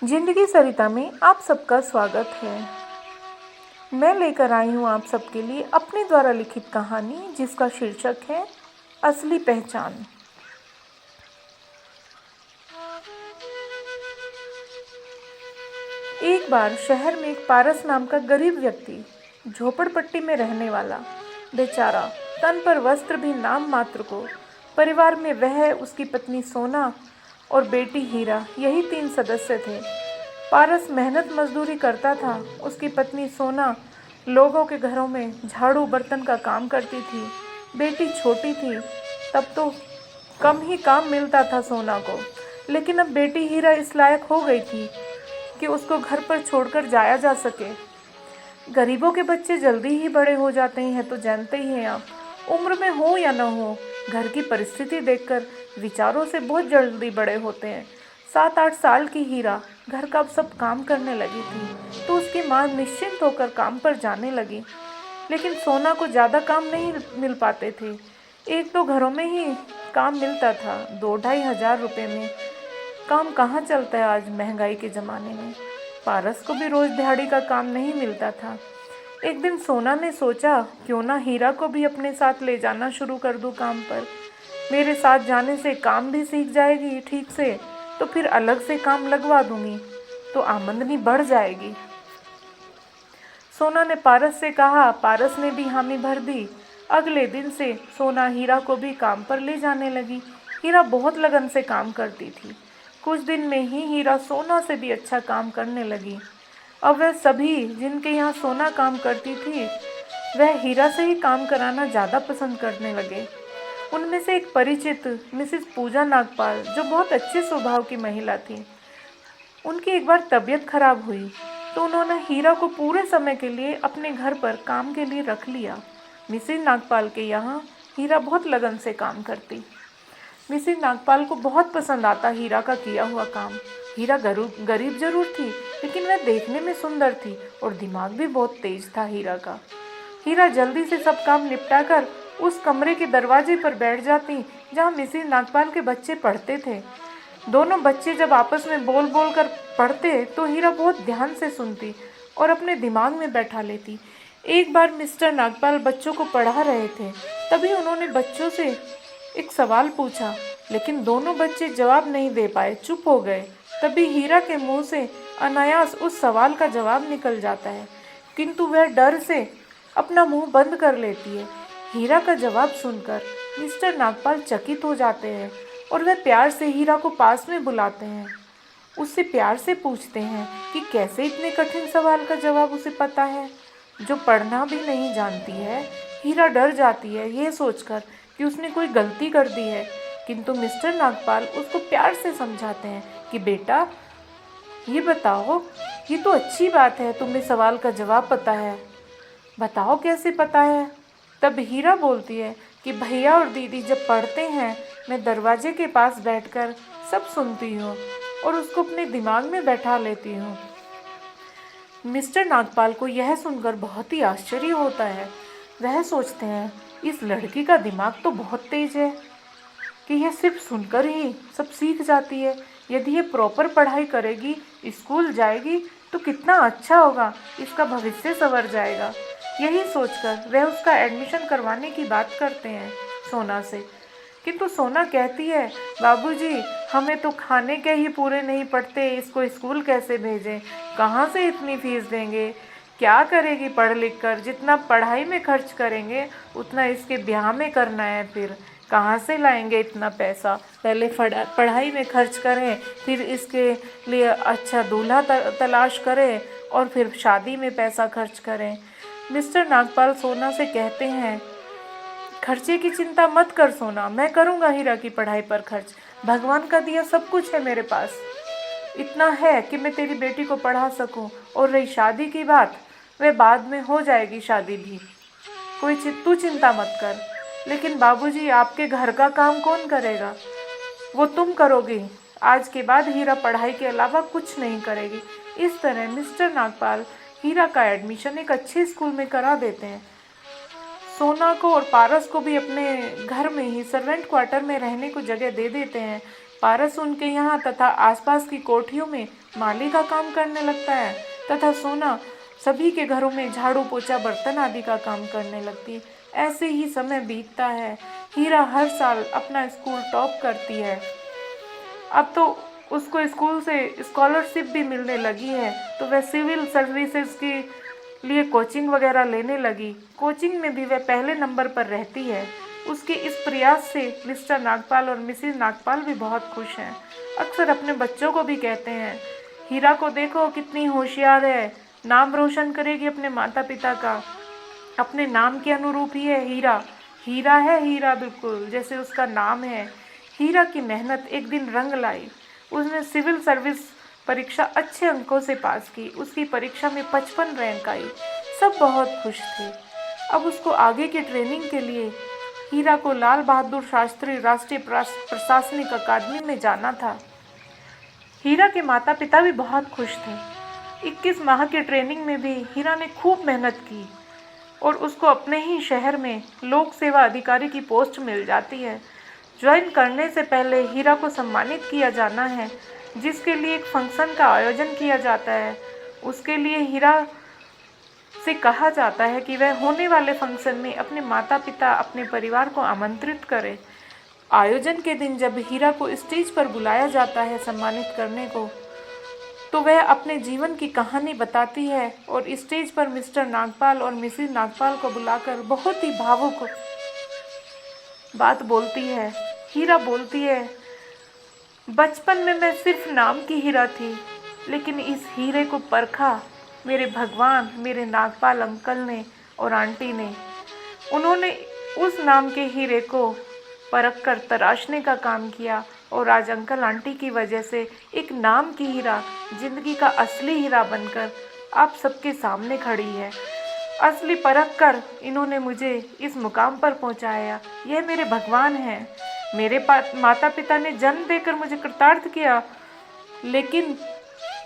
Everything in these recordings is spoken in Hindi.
जिंदगी सरिता में आप सबका स्वागत है। मैं लेकर आई हूँ आप सबके लिए अपने द्वारा लिखित कहानी जिसका शीर्षक है असली पहचान। एक बार शहर में एक पारस नाम का गरीब व्यक्ति, झोपड़पट्टी में रहने वाला, बेचारा, तन पर वस्त्र भी नाम मात्र को। परिवार में वह, उसकी पत्नी सोना और बेटी हीरा, यही 3 सदस्य थे। पारस मेहनत मजदूरी करता था। उसकी पत्नी सोना लोगों के घरों में झाड़ू बर्तन का काम करती थी। बेटी छोटी थी, तब तो कम ही काम मिलता था सोना को, लेकिन अब बेटी हीरा इस लायक हो गई थी कि उसको घर पर छोड़कर जाया जा सके। गरीबों के बच्चे जल्दी ही बड़े हो जाते हैं, तो जानते ही हैं आप, उम्र में हो या न हो, घर की परिस्थिति देखकर विचारों से बहुत जल्दी बड़े होते हैं। 7-8 साल की हीरा घर का अब सब काम करने लगी थी, तो उसकी माँ निश्चिंत होकर काम पर जाने लगी। लेकिन सोना को ज़्यादा काम नहीं मिल पाते थे। 1-2 घरों में ही काम मिलता था, 2-2.5 हज़ार रुपये में। काम कहाँ चलता है आज महंगाई के ज़माने में। पारस को भी रोज़ दिहाड़ी का काम नहीं मिलता था। एक दिन सोना ने सोचा, क्यों ना हीरा को भी अपने साथ ले जाना शुरू कर दूँ काम पर। मेरे साथ जाने से काम भी सीख जाएगी ठीक से, तो फिर अलग से काम लगवा दूंगी तो आमदनी बढ़ जाएगी। सोना ने पारस से कहा। पारस ने भी हामी भर दी। अगले दिन से सोना हीरा को भी काम पर ले जाने लगी। हीरा बहुत लगन से काम करती थी। कुछ दिन में ही हीरा सोना से भी अच्छा काम करने लगी। अब वह सभी जिनके यहाँ सोना काम करती थी, वह हीरा से ही काम कराना ज़्यादा पसंद करने लगे। उनमें से एक परिचित मिसेस पूजा नागपाल, जो बहुत अच्छे स्वभाव की महिला थी, उनकी एक बार तबीयत खराब हुई, तो उन्होंने हीरा को पूरे समय के लिए अपने घर पर काम के लिए रख लिया। मिसेस नागपाल के यहाँ हीरा बहुत लगन से काम करती। मिसेस नागपाल को बहुत पसंद आता हीरा का किया हुआ काम। हीरा गरीब जरूर थी, लेकिन वह देखने में सुंदर थी और दिमाग भी बहुत तेज था हीरा का। हीरा जल्दी से सब काम निपटाकर उस कमरे के दरवाजे पर बैठ जाती जहाँ मिसेस नागपाल के बच्चे पढ़ते थे। दोनों बच्चे जब आपस में बोल बोल कर पढ़ते, तो हीरा बहुत ध्यान से सुनती और अपने दिमाग में बैठा लेती। एक बार मिस्टर नागपाल बच्चों को पढ़ा रहे थे, तभी उन्होंने बच्चों से एक सवाल पूछा, लेकिन दोनों बच्चे जवाब नहीं दे पाए, चुप हो गए। तभी हीरा के मुंह से अनायास उस सवाल का जवाब निकल जाता है, किंतु वह डर से अपना मुंह बंद कर लेती है। हीरा का जवाब सुनकर मिस्टर नागपाल चकित हो जाते हैं और वह प्यार से हीरा को पास में बुलाते हैं। उससे प्यार से पूछते हैं कि कैसे इतने कठिन सवाल का जवाब उसे पता है, जो पढ़ना भी नहीं जानती है। हीरा डर जाती है यह सोचकर कि उसने कोई गलती कर दी है, किंतु मिस्टर नागपाल उसको प्यार से समझाते हैं कि बेटा, ये बताओ, ये तो अच्छी बात है, तुम्हें सवाल का जवाब पता है, बताओ कैसे पता है। तब हीरा बोलती है कि भैया और दीदी जब पढ़ते हैं, मैं दरवाजे के पास बैठकर सब सुनती हूँ और उसको अपने दिमाग में बैठा लेती हूँ। मिस्टर नागपाल को यह सुनकर बहुत ही आश्चर्य होता है। वह सोचते हैं, इस लड़की का दिमाग तो बहुत तेज है कि यह सिर्फ सुनकर ही सब सीख जाती है। यदि ये प्रॉपर पढ़ाई करेगी, स्कूल जाएगी, तो कितना अच्छा होगा, इसका भविष्य संवर जाएगा। यही सोचकर वह उसका एडमिशन करवाने की बात करते हैं सोना से, किंतु सोना कहती है, बाबूजी, हमें तो खाने के ही पूरे नहीं पड़ते, इसको स्कूल कैसे भेजें, कहाँ से इतनी फीस देंगे, क्या करेगी पढ़ लिख कर, जितना पढ़ाई में खर्च करेंगे उतना इसके ब्याह में करना है, फिर कहाँ से लाएंगे इतना पैसा, पहले पढ़ाई में खर्च करें, फिर इसके लिए अच्छा दूल्हा तलाश करें और फिर शादी में पैसा खर्च करें। मिस्टर नागपाल सोना से कहते हैं, खर्चे की चिंता मत कर सोना, मैं करूँगा हीरा की पढ़ाई पर खर्च, भगवान का दिया सब कुछ है मेरे पास, इतना है कि मैं तेरी बेटी को पढ़ा सकूं। और रही शादी की बात, वह बाद में हो जाएगी शादी भी, तू चिंता मत कर। लेकिन बाबूजी, आपके घर का काम कौन करेगा, वो तुम करोगी। आज के बाद हीरा पढ़ाई के अलावा कुछ नहीं करेगी। इस तरह मिस्टर नागपाल हीरा का एडमिशन एक अच्छे स्कूल में करा देते हैं। सोना को और पारस को भी अपने घर में ही सर्वेंट क्वार्टर में रहने को जगह दे देते हैं। पारस उनके यहाँ तथा आसपास की कोठियों में माली का काम करने लगता है तथा सोना सभी के घरों में झाड़ू पोछा बर्तन आदि का काम करने लगती है। ऐसे ही समय बीतता है। हीरा हर साल अपना स्कूल टॉप करती है। अब तो उसको स्कूल से स्कॉलरशिप भी मिलने लगी है, तो वह सिविल सर्विसेज के लिए कोचिंग वगैरह लेने लगी। कोचिंग में भी वह पहले नंबर पर रहती है। उसके इस प्रयास से मिस्टर नागपाल और मिसेस नागपाल भी बहुत खुश हैं। अक्सर अपने बच्चों को भी कहते हैं, हीरा को देखो कितनी होशियार है, नाम रोशन करेगी अपने माता पिता का। अपने नाम के अनुरूप ही है हीरा। हीरा है हीरा, बिल्कुल जैसे उसका नाम है। हीरा की मेहनत एक दिन रंग लाई। उसने सिविल सर्विस परीक्षा अच्छे अंकों से पास की। उसकी परीक्षा में 55 रैंक आई। सब बहुत खुश थे। अब उसको आगे की ट्रेनिंग के लिए हीरा को लाल बहादुर शास्त्री राष्ट्रीय प्रशासनिक अकादमी में जाना था। हीरा के माता पिता भी बहुत खुश थे। 21 माह की ट्रेनिंग में भी हीरा ने खूब मेहनत की और उसको अपने ही शहर में लोक सेवा अधिकारी की पोस्ट मिल जाती है। ज्वाइन करने से पहले हीरा को सम्मानित किया जाना है, जिसके लिए एक फंक्शन का आयोजन किया जाता है। उसके लिए हीरा से कहा जाता है कि वह होने वाले फंक्शन में अपने माता पिता अपने परिवार को आमंत्रित करे। आयोजन के दिन जब हीरा को स्टेज पर बुलाया जाता है सम्मानित करने को, तो वह अपने जीवन की कहानी बताती है और स्टेज पर मिस्टर नागपाल और मिसेस नागपाल को बुलाकर बहुत ही भावुक बात बोलती है। हीरा बोलती है, बचपन में मैं सिर्फ नाम की हीरा थी, लेकिन इस हीरे को परखा मेरे भगवान, मेरे नागपाल अंकल ने और आंटी ने। उन्होंने उस नाम के हीरे को परख कर तराशने का काम किया और आज अंकल आंटी की वजह से एक नाम की हीरा जिंदगी का असली हीरा बनकर आप सबके सामने खड़ी है। असली परख कर इन्होंने मुझे इस मुकाम पर पहुंचाया। यह मेरे भगवान हैं। मेरे माता पिता ने जन्म देकर मुझे कृतार्थ किया, लेकिन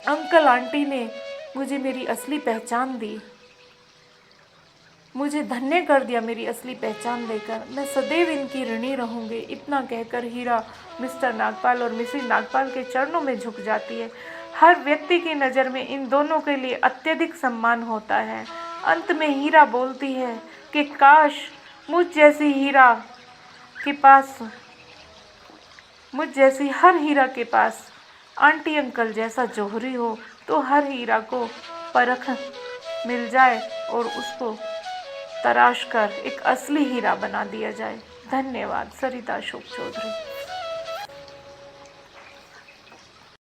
अंकल आंटी ने मुझे मेरी असली पहचान दी, मुझे धन्य कर दिया मेरी असली पहचान देकर। मैं सदैव इनकी ऋणी रहूंगी। इतना कहकर हीरा मिस्टर नागपाल और मिसेस नागपाल के चरणों में झुक जाती है। हर व्यक्ति की नज़र में इन दोनों के लिए अत्यधिक सम्मान होता है। अंत में हीरा बोलती है कि काश मुझ जैसी हर हीरा के पास आंटी अंकल जैसा जौहरी हो, तो हर हीरा को परख मिल जाए और उसको तराश कर एक असली हीरा बना दिया जाए। धन्यवाद। सरिता अशोक चौधरी।